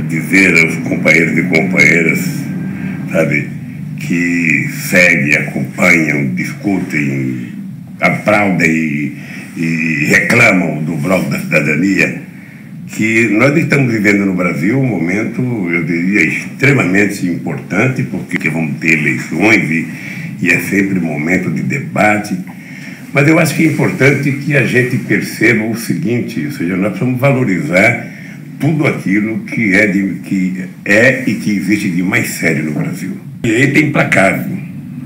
dizer aos companheiros e companheiras, sabe, que seguem, acompanham, discutem, aplaudem e reclamam do Bloco da Cidadania, que nós estamos vivendo no Brasil um momento, eu diria, extremamente importante, porque vamos ter eleições e é sempre momento de debate. Mas eu acho que é importante que a gente perceba o seguinte, ou seja, nós precisamos valorizar tudo aquilo que é e que existe de mais sério no Brasil. E aí tem implacável.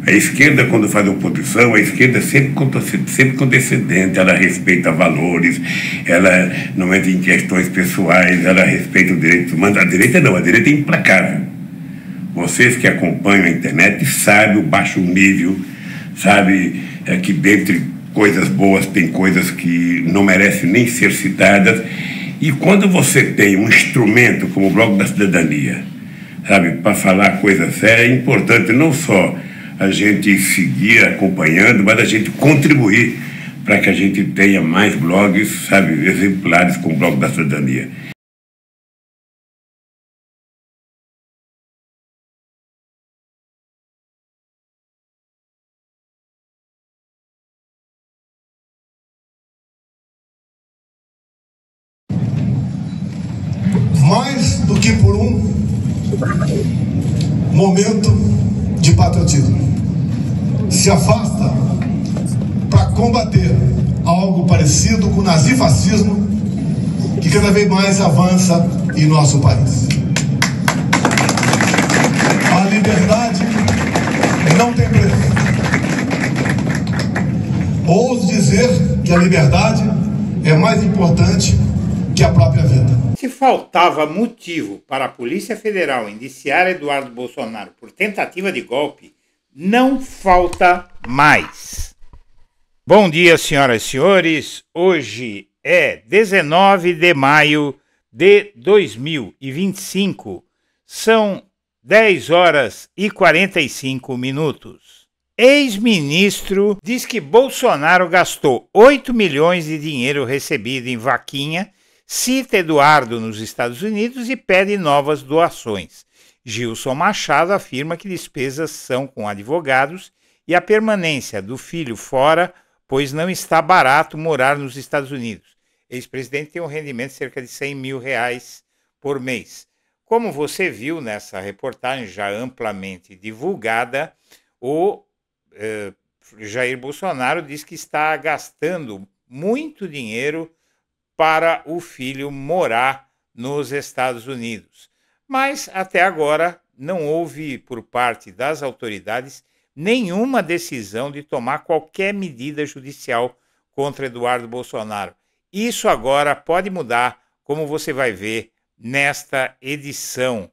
A esquerda, quando faz oposição, a esquerda sempre condescendente, ela respeita valores, ela não entra em questões pessoais, ela respeita o direito humano. A direita não, a direita é implacável. Vocês que acompanham a internet sabem o baixo nível, sabem que dentre coisas boas tem coisas que não merecem nem ser citadas. E quando você tem um instrumento como o Bloco da Cidadania, sabe, para falar coisa séria, é importante não só a gente seguir acompanhando, mas a gente contribuir para que a gente tenha mais blogs, sabe, exemplares com o Bloco da Cidadania. Mais do que por um momento de patriotismo, se afasta para combater algo parecido com o nazifascismo que cada vez mais avança em nosso país. A liberdade não tem preço. Ouso dizer que a liberdade é mais importante que a própria vida. Se faltava motivo para a Polícia Federal indiciar Eduardo Bolsonaro por tentativa de golpe, não falta mais. Bom dia, senhoras e senhores. Hoje é 19 de maio de 2025. São 10 horas e 45 minutos. Ex-ministro diz que Bolsonaro gastou 8 milhões de dinheiro recebido em vaquinha, cita Eduardo nos Estados Unidos e pede novas doações. Gilson Machado afirma que despesas são com advogados e a permanência do filho fora, pois não está barato morar nos Estados Unidos. Ex-presidente tem um rendimento de cerca de R$100 mil por mês. Como você viu nessa reportagem já amplamente divulgada, o Jair Bolsonaro diz que está gastando muito dinheiro para o filho morar nos Estados Unidos. Mas até agora não houve por parte das autoridades nenhuma decisão de tomar qualquer medida judicial contra Eduardo Bolsonaro. Isso agora pode mudar, como você vai ver nesta edição,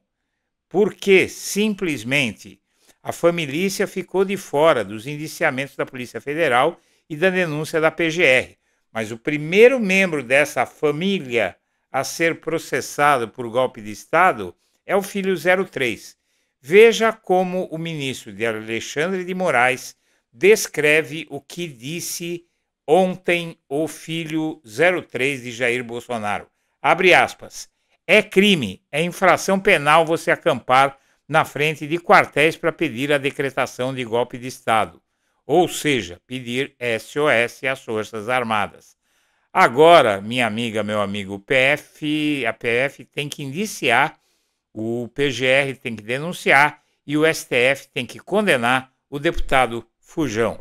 porque simplesmente a família ficou de fora dos indiciamentos da Polícia Federal e da denúncia da PGR. Mas o primeiro membro dessa família a ser processado por golpe de Estado é o filho 03. Veja como o ministro Alexandre de Moraes descreve o que disse ontem o filho 03 de Jair Bolsonaro. Abre aspas. É crime, é infração penal você acampar na frente de quartéis para pedir a decretação de golpe de Estado. Ou seja, pedir SOS às Forças Armadas. Agora, minha amiga, meu amigo, a PF tem que indiciar, o PGR tem que denunciar e o STF tem que condenar o deputado Fujão.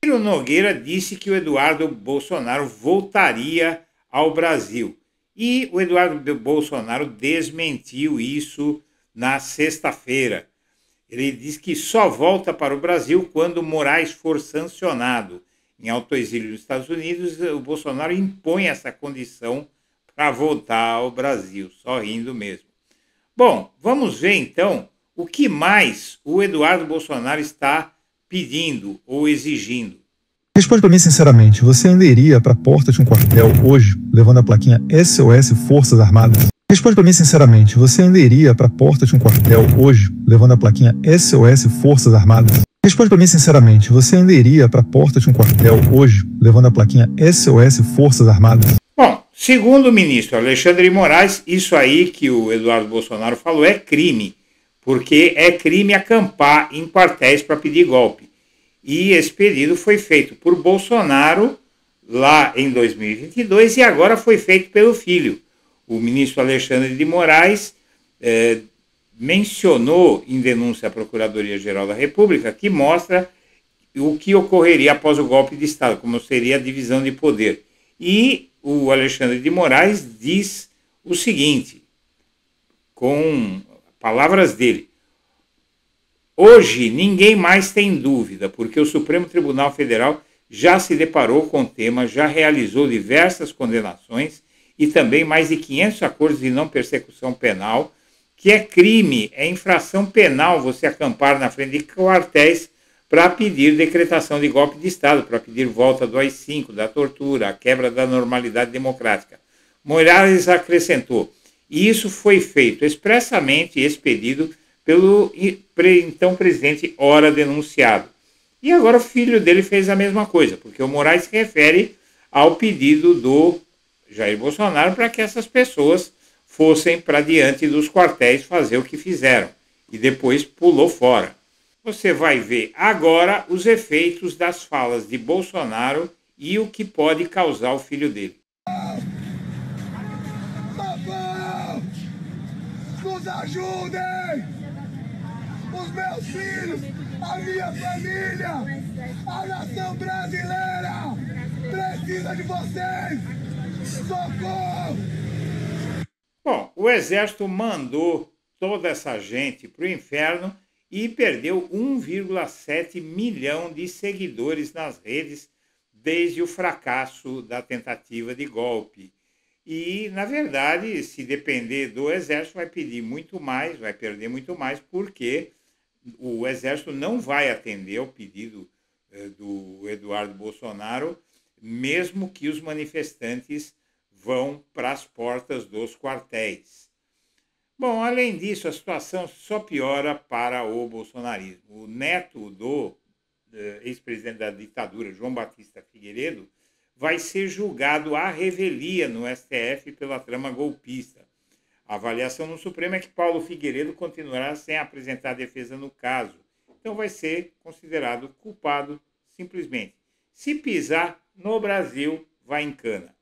Ciro Nogueira disse que o Eduardo Bolsonaro voltaria ao Brasil. E o Eduardo Bolsonaro desmentiu isso na sexta-feira. Ele diz que só volta para o Brasil quando Moraes for sancionado. Em autoexílio nos Estados Unidos, o Bolsonaro impõe essa condição para voltar ao Brasil, só rindo mesmo. Bom, vamos ver então o que mais o Eduardo Bolsonaro está pedindo ou exigindo. Responde para mim sinceramente, você ainda iria para a porta de um quartel hoje, levando a plaquinha SOS Forças Armadas? Responde para mim sinceramente, você ainda iria para a porta de um quartel hoje, levando a plaquinha SOS Forças Armadas? Responde para mim sinceramente, você ainda iria para a porta de um quartel hoje, levando a plaquinha SOS Forças Armadas? Bom, segundo o ministro Alexandre de Moraes, isso aí que o Eduardo Bolsonaro falou é crime, porque é crime acampar em quartéis para pedir golpe. E esse pedido foi feito por Bolsonaro lá em 2022 e agora foi feito pelo filho. O ministro Alexandre de Moraes mencionou em denúncia à Procuradoria-Geral da República que mostra o que ocorreria após o golpe de Estado, como seria a divisão de poder. E o Alexandre de Moraes diz o seguinte, com palavras dele: hoje ninguém mais tem dúvida, porque o Supremo Tribunal Federal já se deparou com o tema, já realizou diversas condenações e também mais de 500 acordos de não persecução penal, que é crime, é infração penal você acampar na frente de quartéis para pedir decretação de golpe de Estado, para pedir volta do AI-5, da tortura, a quebra da normalidade democrática. Moraes acrescentou, e isso foi feito expressamente, esse pedido, pelo então presidente ora denunciado. E agora o filho dele fez a mesma coisa, porque o Moraes se refere ao pedido do Jair Bolsonaro para que essas pessoas fossem para diante dos quartéis fazer o que fizeram. E depois pulou fora. Você vai ver agora os efeitos das falas de Bolsonaro e o que pode causar ao filho dele. Papão! Nos ajudem! Os meus filhos, a minha família, a nação brasileira precisa de vocês! Socorro! Bom, o Exército mandou toda essa gente para o inferno e perdeu 1,7 milhão de seguidores nas redes desde o fracasso da tentativa de golpe. E, na verdade, se depender do Exército, vai pedir muito mais, vai perder muito mais, porque o Exército não vai atender ao pedido do Eduardo Bolsonaro, mesmo que os manifestantes vão para as portas dos quartéis. Bom, além disso, a situação só piora para o bolsonarismo. O neto do ex-presidente da ditadura, João Batista Figueiredo, vai ser julgado à revelia no STF pela trama golpista. A avaliação no Supremo é que Paulo Figueiredo continuará sem apresentar defesa no caso. Então vai ser considerado culpado simplesmente. Se pisar no Brasil, vai em cana.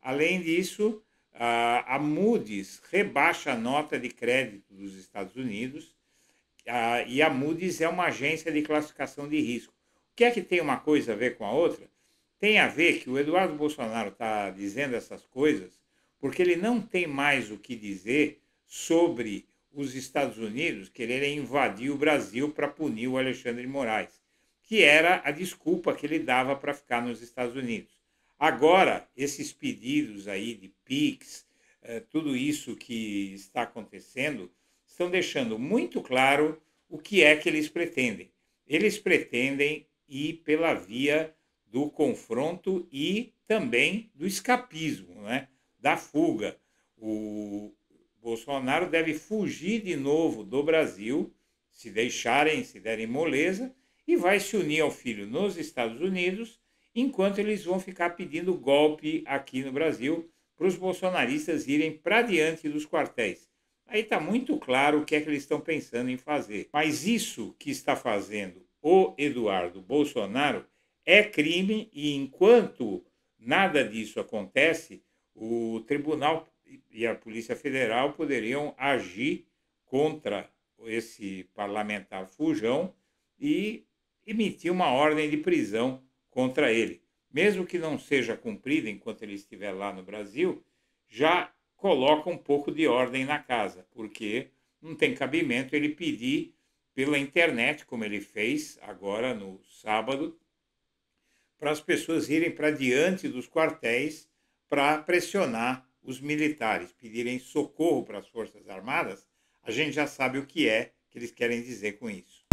Além disso, a Moody's rebaixa a nota de crédito dos Estados Unidos e a Moody's é uma agência de classificação de risco. O que é que tem uma coisa a ver com a outra? Tem a ver que o Eduardo Bolsonaro está dizendo essas coisas porque ele não tem mais o que dizer sobre os Estados Unidos quererem invadir o Brasil para punir o Alexandre de Moraes, que era a desculpa que ele dava para ficar nos Estados Unidos. Agora, esses pedidos aí de PIX, tudo isso que está acontecendo, estão deixando muito claro o que é que eles pretendem. Eles pretendem ir pela via do confronto e também do escapismo, né? Da fuga. O Bolsonaro deve fugir de novo do Brasil, se derem moleza, e vai se unir ao filho nos Estados Unidos, enquanto eles vão ficar pedindo golpe aqui no Brasil para os bolsonaristas irem para diante dos quartéis. Aí está muito claro o que é que eles estão pensando em fazer. Mas isso que está fazendo o Eduardo Bolsonaro é crime e enquanto nada disso acontece, o Tribunal e a Polícia Federal poderiam agir contra esse parlamentar fujão e emitir uma ordem de prisão contra ele. Mesmo que não seja cumprida enquanto ele estiver lá no Brasil, já coloca um pouco de ordem na casa, porque não tem cabimento ele pedir pela internet, como ele fez agora no sábado, para as pessoas irem para diante dos quartéis para pressionar os militares, pedirem socorro para as Forças Armadas. A gente já sabe o que é que eles querem dizer com isso.